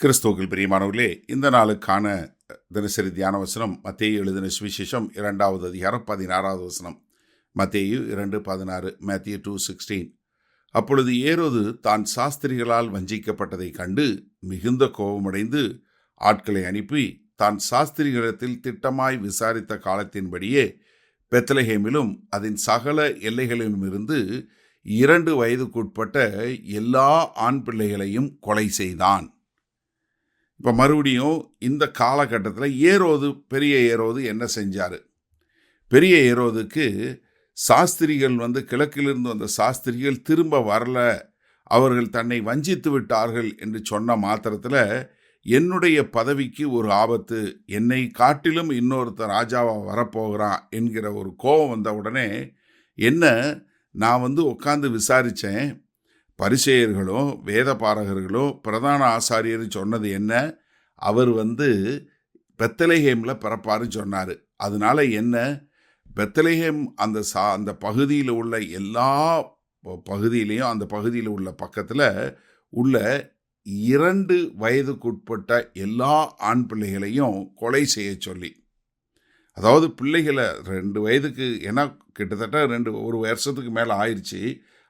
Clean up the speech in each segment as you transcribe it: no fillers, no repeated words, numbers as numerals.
கிறிஸ்துவுக்குள் பிரியமானவர்களே, இந்த நாளுக்கான தினசரி தியான வசனம் மத்தேயு எழுதின சுவிசேஷம் 2வது அதிகாரம் 16வது வசனம். மத்தேயு 2:16, Matthew 2:16. அப்பொழுது ஏரோது தான் சாஸ்திரிகளால் வஞ்சிக்கப்பட்டதைக் கண்டு மிகுந்த கோபமடைந்து ஆட்களை அனுப்பி தான் சாஸ்திரிகளிடத்தில் திட்டமாய் விசாரித்த காலத்தின்படியே பெத்லகேமிலும் அதன் சகல எல்லைகளிலும் இருந்து 2 வயதுக்குட்பட்ட எல்லா ஆண் பிள்ளைகளையும் கொலை செய்தான். இப்போ மறுபடியும் இந்த காலகட்டத்தில் பெரிய ஏரோது என்ன செஞ்சார்? பெரிய ஏரோதுக்கு சாஸ்திரிகள் கிழக்கிலிருந்து வந்த சாஸ்திரிகள் திரும்ப வரல, அவர்கள் தன்னை வஞ்சித்து விட்டார்கள் என்று சொன்ன மாத்திரத்தில் என்னுடைய பதவிக்கு ஒரு ஆபத்து, என்னை காட்டிலும் இன்னொருத்தர் ராஜாவாக வரப்போகிறான் என்கிற ஒரு கோபம் வந்த உடனே நான் உட்கார்ந்து விசாரித்தேன். பரிசேயர்களோ வேத பாரகர்களோ பிரதான ஆசாரியர் சொன்னது என்ன? அவர் பெத்லகேமில் பிறப்பாருன்னு சொன்னார். அதனால பெத்லகேம் அந்த பகுதியில் உள்ள எல்லா பகுதியிலையும் அந்த பகுதியில் உள்ள பக்கத்தில் உள்ள 2 வயதுக்குட்பட்ட எல்லா ஆண் பிள்ளைகளையும் கொலை செய்ய சொல்லி, அதாவது பிள்ளைகளை 2 வயதுக்கு, ஏன்னா கிட்டத்தட்ட ஒரு வருஷத்துக்கு மேலே ஆயிடுச்சு,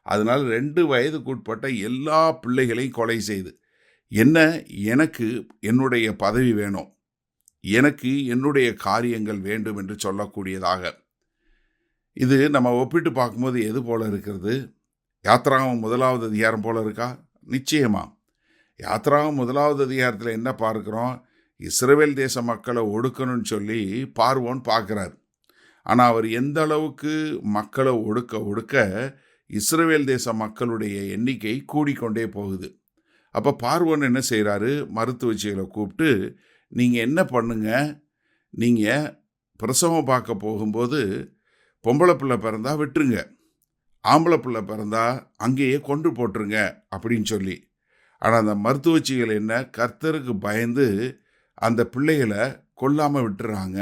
அதனால் 2 வயதுக்குட்பட்ட எல்லா பிள்ளைகளையும் கொலை செய்து, எனக்கு என்னுடைய பதவி வேணும், எனக்கு என்னுடைய காரியங்கள் வேண்டும் என்று சொல்லக்கூடியதாக. இது நம்ம ஒப்பிட்டு பார்க்கும்போது எது போல இருக்கிறது? யாத்திராகமம் 1வது அதிகாரம் போல இருக்கா? நிச்சயமா. யாத்திராகமம் 1வது அதிகாரத்தில் என்ன பார்க்கிறோம்? இஸ்ரவேல் தேச மக்களை ஒடுக்கணும்னு சொல்லி பார்வோன் பார்க்குறார். ஆனால் அவர் எந்த அளவுக்கு மக்களை ஒடுக்க இஸ்ரவேல் தேச மக்களுடைய எண்ணிக்கை கூடிக்கொண்டே போகுது. அப்போ பார்வோன் என்ன செய்கிறாரு? மருத்துவச்சிகளை கூப்பிட்டு, நீங்கள் என்ன பண்ணுங்க, நீங்கள் பிரசவம் பார்க்க போகும்போது பொம்பளை பிள்ளை பிறந்தா விட்டுருங்க, ஆம்பளை பிள்ளை பிறந்தா அங்கேயே கொண்டு போட்டுருங்க அப்படின்னு சொல்லி. ஆனால் அந்த மருத்துவச்சிகள் கர்த்தருக்கு பயந்து அந்த பிள்ளைகளை கொல்லாமல் விட்டுறாங்க.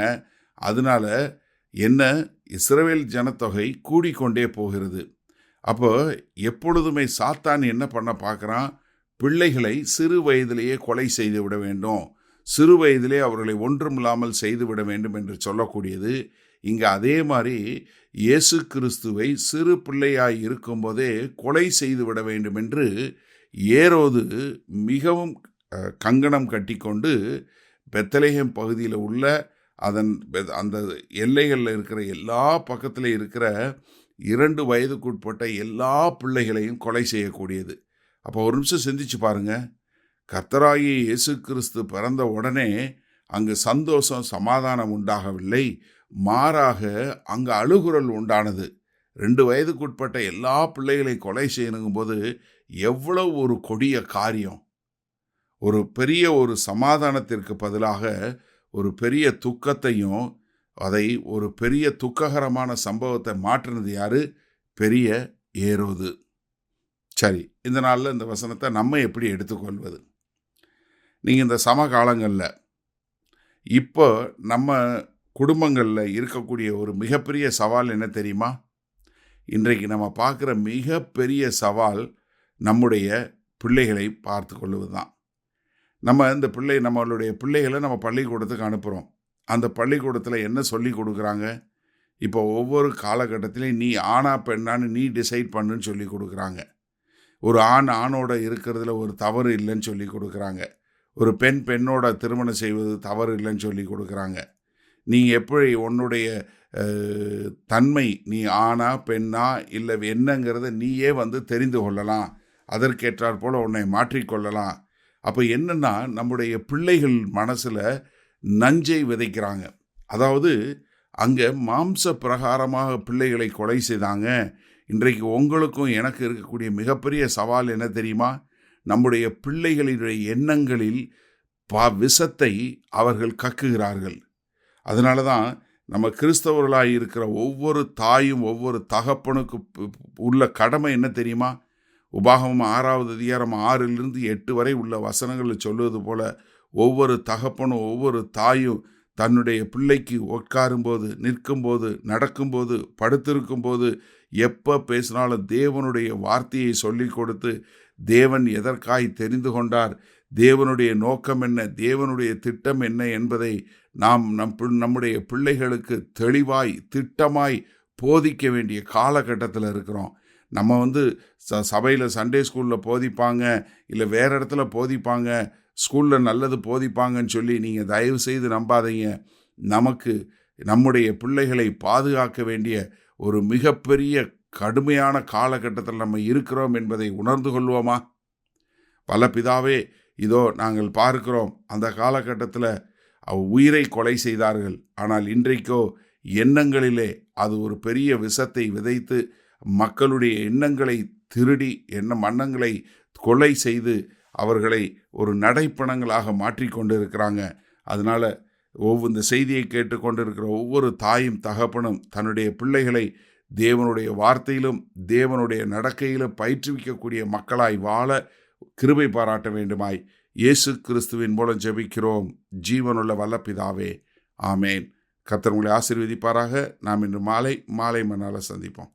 அதனால இஸ்ரவேல் ஜனத்தொகை கூடிக்கொண்டே போகிறது. அப்போ எப்பொழுதுமே சாத்தான் என்ன பண்ண பார்க்குறான்? பிள்ளைகளை சிறு வயதிலேயே கொலை செய்து விட வேண்டும், சிறு வயதிலே அவர்களை ஒன்றுமில்லாமல் செய்து விட வேண்டும் என்று சொல்லக்கூடியது. இங்கே அதே மாதிரி இயேசு கிறிஸ்துவை சிறு பிள்ளையாய் இருக்கும்போதே கொலை செய்து விட வேண்டும் என்று ஏரோது மிகவும் கங்கணம் கட்டி கொண்டு பெத்லகேம் பகுதியில் உள்ள அந்த எல்லைகளில் இருக்கிற எல்லா பக்கத்தில் இருக்கிற 2 வயதுக்குட்பட்ட எல்லா பிள்ளைகளையும் கொலை செய்யக்கூடியது. அப்போ ஒரு நிமிஷம் சிந்திச்சு பாருங்க. கர்த்தராகிய இயேசு கிறிஸ்து பிறந்த உடனே அங்கு சந்தோஷம் சமாதானம் உண்டாகவில்லை, மாறாக அங்கு அழுகுரல் உண்டானது. 2 வயதுக்குட்பட்ட எல்லா பிள்ளைகளை கொலை செய்யணுங்கும் போது எவ்வளவு ஒரு கொடிய காரியம்! ஒரு பெரிய ஒரு சமாதானத்திற்கு பதிலாக ஒரு பெரிய துக்கத்தையும், அதை ஒரு பெரிய துக்ககரமான சம்பவத்தை மாற்றினது யாரு? பெரிய ஏரோது. சரி, இந்த நாளில் இந்த வசனத்தை நம்ம எப்படி எடுத்துக்கொள்வது? நீங்கள் இந்த சமகாலங்களில் இப்போ நம்ம குடும்பங்களில் இருக்கக்கூடிய ஒரு மிகப்பெரிய சவால் என்ன தெரியுமா? இன்றைக்கு நம்ம பார்க்குற மிகப்பெரிய சவால் நம்முடைய பிள்ளைகளை பார்த்து கொள்வது தான். நம்மளுடைய பிள்ளைகளை நம்ம பள்ளிக்கூடத்துக்கு அனுப்புகிறோம். அந்த பள்ளிக்கூடத்தில் என்ன சொல்லி கொடுக்குறாங்க? இப்போ ஒவ்வொரு காலகட்டத்திலையும் நீ ஆணா பெண்ணான்னு நீ டிசைட் பண்ணுன்னு சொல்லி கொடுக்குறாங்க. ஒரு ஆணோட இருக்கிறதுல ஒரு தவறு இல்லைன்னு சொல்லி கொடுக்குறாங்க. ஒரு பெண்ணோட திருமணம் செய்வது தவறு இல்லைன்னு சொல்லி கொடுக்குறாங்க. நீ எப்படி உன்னுடைய தன்மை, நீ ஆணா பெண்ணா இல்லை என்னங்கிறத நீயே தெரிந்து கொள்ளலாம், அதற்கேற்றாற் போல் உன்னை மாற்றிக்கொள்ளலாம். அப்போ நம்முடைய பிள்ளைகள் மனசில் நஞ்சை விதைக்கிறாங்க. அதாவது அங்கே மாம்ச பிரகாரமாக பிள்ளைகளை கொலை செய்தாங்க. இன்றைக்கு உங்களுக்கும் எனக்கு இருக்கக்கூடிய மிகப்பெரிய சவால் என்ன தெரியுமா? நம்முடைய பிள்ளைகளுடைய எண்ணங்களில் விஷத்தை அவர்கள் கக்குகிறார்கள். அதனால தான் நம்ம கிறிஸ்தவர்களாக இருக்கிற ஒவ்வொரு தாயும் ஒவ்வொரு தகப்பனுக்கு உள்ள கடமை என்ன தெரியுமா? உபாகமம் 6வது அதிகாரம் 6லிருந்து 8 வரை உள்ள வசனங்களில் சொல்லுவது போல, ஒவ்வொரு தகப்பனும் ஒவ்வொரு தாயும் தன்னுடைய பிள்ளைக்கு உட்காரும்போது, நிற்கும்போது, நடக்கும்போது, படுத்திருக்கும்போது, எப்போ பேசினாலும் தேவனுடைய வார்த்தையை சொல்லி கொடுத்து, தேவன் எதற்காய் தெரிந்து கொண்டார், தேவனுடைய நோக்கம் என்ன, தேவனுடைய திட்டம் என்ன என்பதை நாம் நம்முடைய பிள்ளைகளுக்கு தெளிவாய் திட்டமாய் போதிக்க வேண்டிய காலகட்டத்தில் இருக்கிறோம். நம்ம வந்து சபையில் சண்டே ஸ்கூலில் போதிப்பாங்க, இல்லை வேறு இடத்துல போதிப்பாங்க, ஸ்கூலில் நல்லது போதிப்பாங்கன்னு சொல்லி நீங்கள் தயவு செய்து நம்பாதீங்க. நமக்கு நம்முடைய பிள்ளைகளை பாதுகாக்க வேண்டிய ஒரு மிகப்பெரிய கடுமையான காலகட்டத்தில் நம்ம இருக்கிறோம் என்பதை உணர்ந்து கொள்வோமா? பல பிதாவே, இதோ நாங்கள் பார்க்கிறோம், அந்த காலகட்டத்தில் உயிரை கொலை செய்தார்கள். ஆனால் இன்றைக்கோ எண்ணங்களிலே அது ஒரு பெரிய விஷத்தை விதைத்து மக்களுடைய எண்ணங்களை திருடி எண்ணங்களை கொலை செய்து அவர்களை ஒரு நடைப்பணங்களாக மாற்றிக்கொண்டு இருக்கிறாங்க. அதனால இந்த செய்தியை கேட்டுக்கொண்டிருக்கிற ஒவ்வொரு தாயும் தகப்பனும் தன்னுடைய பிள்ளைகளை தேவனுடைய வார்த்தையிலும் தேவனுடைய நடக்கையிலும் பயிற்றுவிக்கக்கூடிய மக்களாய் வாழ கிருபை பாராட்ட வேண்டுமாய் இயேசு கிறிஸ்துவின் மூலம் ஜெபிக்கிறோம் ஜீவனுள்ள வல்ல பிதாவே, ஆமேன். கர்த்தர் உங்களை ஆசீர்வதிப்பாராக. நாம் இன்று மாலை மணால சந்திப்போம்.